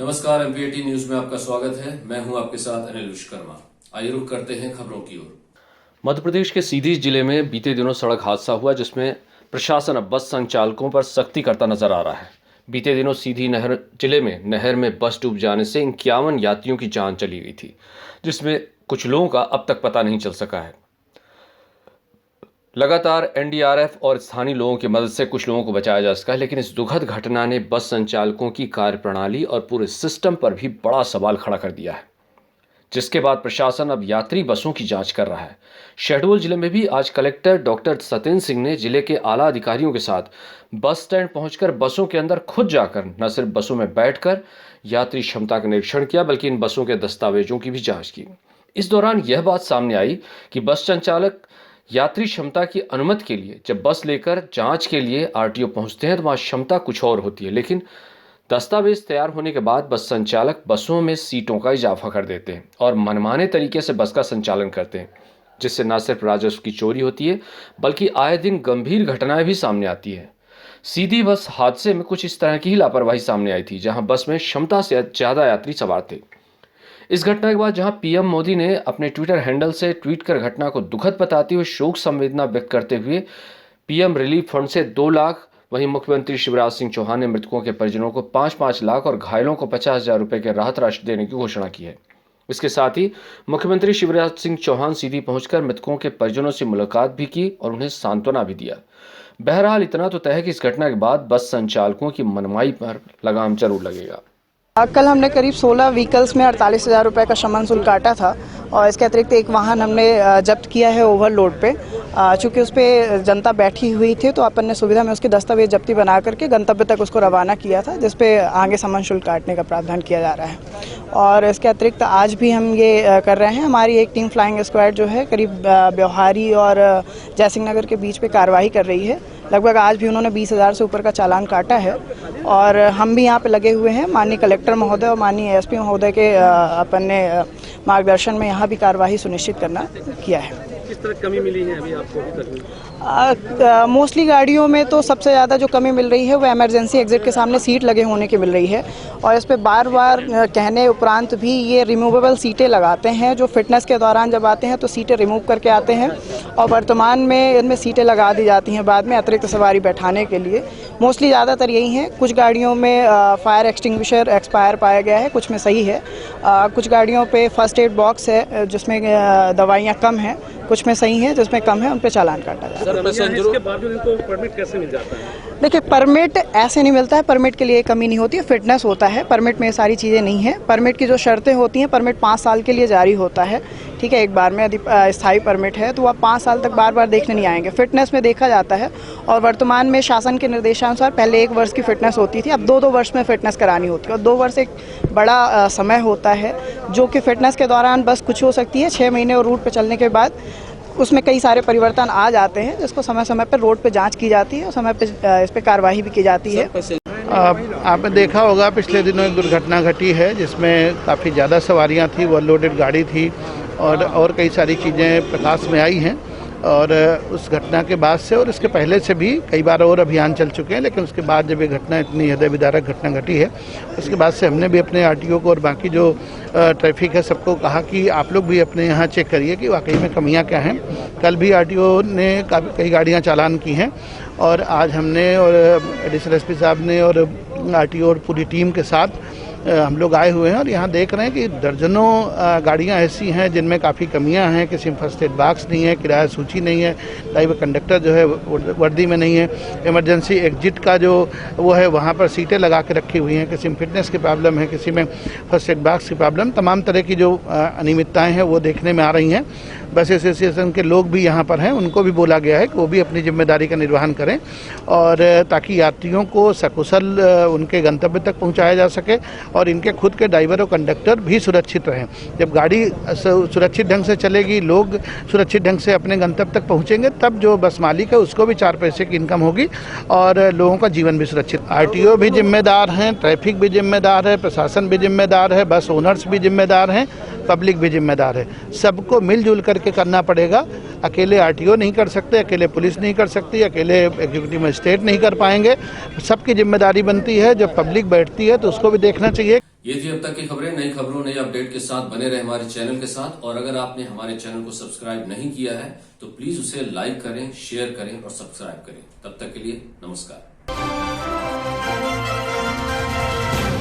नमस्कार, MP18 news में आपका स्वागत है। मैं हूं आपके साथ अनिल विश्वकर्मा। आइए रुक करते हैं खबरों की ओर। मध्य प्रदेश के सीधी जिले में बीते दिनों सड़क हादसा हुआ जिसमें प्रशासन अब बस संचालकों पर सख्ती करता नजर आ रहा है। बीते दिनों सीधी जिले में नहर में बस डूब जाने से 51 यात्रियों की जान चली गई थी, जिसमें कुछ लोगों का अब तक पता नहीं चल सका है। लगातार NDRF और स्थानीय लोगों की मदद से कुछ लोगों को बचाया जा सका है, लेकिन इस दुखद घटना ने बस संचालकों की कार्यप्रणाली और पूरे सिस्टम पर भी बड़ा सवाल खड़ा कर दिया है, जिसके बाद प्रशासन अब यात्री बसों की जांच कर रहा है। शहडोल जिले में भी आज कलेक्टर डॉक्टर सतेंद्र सिंह ने जिले के आला अधिकारियों के साथ बस स्टैंड पहुंचकर बसों के अंदर खुद जाकर न सिर्फ बसों में बैठकर यात्री क्षमता का निरीक्षण किया, बल्कि इन बसों के दस्तावेजों की भी जांच की। इस दौरान यह बात सामने आई कि बस संचालक यात्री क्षमता की अनुमति के लिए जब बस लेकर जांच के लिए RTO पहुंचते हैं तो वहां क्षमता कुछ और होती है, लेकिन दस्तावेज तैयार होने के बाद बस संचालक बसों में सीटों का इजाफा कर देते हैं और मनमाने तरीके से बस का संचालन करते हैं, जिससे न सिर्फ राजस्व की चोरी होती है बल्कि आए दिन गंभीर घटनाएं भी सामने आती है। सीधी बस हादसे में कुछ इस तरह की ही लापरवाही सामने आई थी, जहां बस में क्षमता से ज़्यादा यात्री सवार थे। इस घटना के बाद जहां PM मोदी ने अपने ट्विटर हैंडल से ट्वीट कर घटना को दुखद बताते हुए शोक संवेदना व्यक्त करते हुए PM रिलीफ फंड से 2 लाख, वहीं मुख्यमंत्री शिवराज सिंह चौहान ने मृतकों के परिजनों को 5-5 लाख और घायलों को 50,000 रुपए के राहत राशि देने की घोषणा की है। इसके साथ ही मुख्यमंत्री शिवराज सिंह चौहान सीधी पहुंचकर मृतकों के परिजनों से मुलाकात भी की और उन्हें सांत्वना भी दिया। बहरहाल इतना तो तय है कि इस घटना के बाद बस संचालकों की मनमाई पर लगाम जरूर लगेगा। कल हमने करीब 16 व्हीकल्स में 48,000 रुपये का शमन शुल्क काटा था और इसके अतिरिक्त एक वाहन हमने जब्त किया है ओवरलोड पे। चूँकि उस पर जनता बैठी हुई थी तो अपन ने सुविधा में उसकी दस्तावेज जब्ती बना करके गंतव्य तक उसको रवाना किया था, जिस पे आगे शमन शुल्क काटने का प्रावधान किया जा रहा है। और इसके अतिरिक्त आज भी हम ये कर रहे हैं। हमारी एक टीम फ्लाइंग स्क्वाड जो है करीब ब्यौहारी और जयसिंह नगर के बीच पे कार्रवाई कर रही है। लगभग आज भी उन्होंने 20,000 से ऊपर का चालान काटा है और हम भी यहाँ पे लगे हुए हैं। माननीय कलेक्टर महोदय और माननीय SP महोदय के अपन ने मार्गदर्शन में यहाँ भी कार्यवाही सुनिश्चित करना किया है। किस तरह कमी मिली है अभी आपको? मोस्टली गाड़ियों में तो सबसे ज़्यादा जो कमी मिल रही है वो इमरजेंसी एग्जिट के सामने सीट लगे होने की मिल रही है और इस पे बार बार कहने उपरांत भी ये रिमूवेबल सीटें लगाते हैं। जो फिटनेस के दौरान जब आते हैं तो सीटें रिमूव करके आते हैं और वर्तमान में इनमें सीटें लगा दी जाती हैं बाद में अतिरिक्त सवारी बैठाने के लिए। मोस्टली ज़्यादातर यही है। कुछ गाड़ियों में फायर एक्सटिंग्विशर एक्सपायर पाया गया है, कुछ में सही है। कुछ गाड़ियों पे फर्स्ट एड बॉक्स है जिसमें दवाइयाँ कम हैं, कुछ में सही है, जिसमें कम है उन पे चालान काटा जाता है। इसके बावजूद इनको परमिट कैसे मिल जाता है? देखिए, परमिट ऐसे नहीं मिलता है। परमिट के लिए कमी नहीं होती है, फिटनेस होता है। परमिट में ये सारी चीज़ें नहीं है। परमिट की जो शर्तें होती हैं, परमिट 5 साल के लिए जारी होता है, ठीक है। एक बार में यदि स्थायी परमिट है तो आप 5 साल तक बार बार देखने नहीं आएंगे। फिटनेस में देखा जाता है और वर्तमान में शासन के निर्देशानुसार पहले 1 वर्ष की फिटनेस होती थी, अब 2-2 वर्ष में फिटनेस करानी होती है और 2 वर्ष एक बड़ा समय होता है, जो कि फिटनेस के दौरान बस कुछ हो सकती है। 6 महीने और रूट पर चलने के बाद उसमें कई सारे परिवर्तन आ जाते हैं, जिसको समय समय पर रोड पे जांच की जाती है और समय पे इस पे कार्रवाई भी की जाती है। आपने देखा होगा पिछले दिनों एक दुर्घटना घटी है जिसमें काफ़ी ज़्यादा सवारियां थी, ओवरलोडेड गाड़ी थी और कई सारी चीज़ें प्रकाश में आई हैं। और उस घटना के बाद से और इसके पहले से भी कई बार और अभियान चल चुके हैं, लेकिन उसके बाद जब ये घटना इतनी हृदय विदारक घटना घटी है उसके बाद से हमने भी अपने RTO को और बाकी जो ट्रैफिक है सबको कहा कि आप लोग भी अपने यहाँ चेक करिए कि वाकई में कमियाँ क्या हैं। कल भी RTO ने कई गाड़ियाँ चालान की हैं और आज हमने और एडिशनल SP साहब ने और RTO और पूरी टीम के साथ हम लोग आए हुए हैं और यहाँ देख रहे हैं कि दर्जनों गाड़ियाँ ऐसी हैं जिनमें काफ़ी कमियां हैं। किसी में फर्स्ट एड बॉक्स नहीं है, किराया सूची नहीं है, ड्राइवर कंडक्टर जो है वर्दी में नहीं है, इमरजेंसी एग्जिट का जो वो है वहाँ पर सीटें लगा के रखी हुई हैं, किसी में फिटनेस की प्रॉब्लम है, किसी में फर्स्ट एड बॉक्स की प्रॉब्लम, तमाम तरह की जो अनियमितताएँ हैं वो देखने में आ रही हैं। बस एसोसिएशन के लोग भी यहाँ पर हैं, उनको भी बोला गया है कि वो भी अपनी जिम्मेदारी का निर्वहन करें और ताकि यात्रियों को सकुशल उनके गंतव्य तक पहुँचाया जा सके और इनके खुद के ड्राइवर और कंडक्टर भी सुरक्षित रहें। जब गाड़ी सुरक्षित ढंग से चलेगी, लोग सुरक्षित ढंग से अपने गंतव्य तक पहुँचेंगे, तब जो बस मालिक है उसको भी 4 पैसे की इनकम होगी और लोगों का जीवन भी सुरक्षित। RTO भी जिम्मेदार हैं, ट्रैफिक भी जिम्मेदार है, प्रशासन भी जिम्मेदार है, बस ओनर्स भी जिम्मेदार हैं, पब्लिक भी जिम्मेदार है। सबको मिलजुल करके करना पड़ेगा। अकेले RTO नहीं कर सकते, अकेले पुलिस नहीं कर सकती, अकेले एग्जीक्यूटिव मजिस्ट्रेट नहीं कर पाएंगे। सबकी जिम्मेदारी बनती है। जब पब्लिक बैठती है तो उसको भी देखना चाहिए। ये थी अब तक की खबरें। नई खबरों नई अपडेट के साथ बने रहे हमारे चैनल के साथ। और अगर आपने हमारे चैनल को सब्सक्राइब नहीं किया है तो प्लीज उसे लाइक करें, शेयर करें और सब्सक्राइब करें। तब तक के लिए नमस्कार।